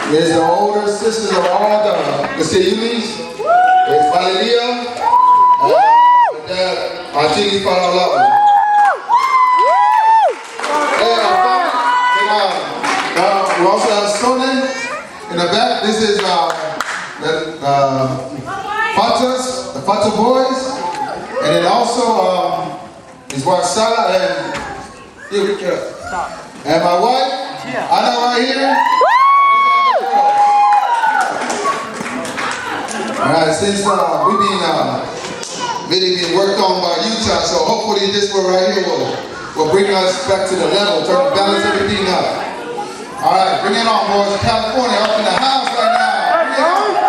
There's the older sisters of all the Sayulis. There's Valeria. And Archie Falalawa. We also have Sonnen in the back. This is the Fata boys. And then also is Warsala and my wife, Anna right here. Alright, since we've been really being worked on by Utah, so hopefully this one right here will bring us back to the level, balance everything up. Alright, bring it on, boys. California up in the house right now. Bring it on.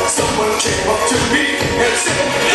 Someone came up to me and said,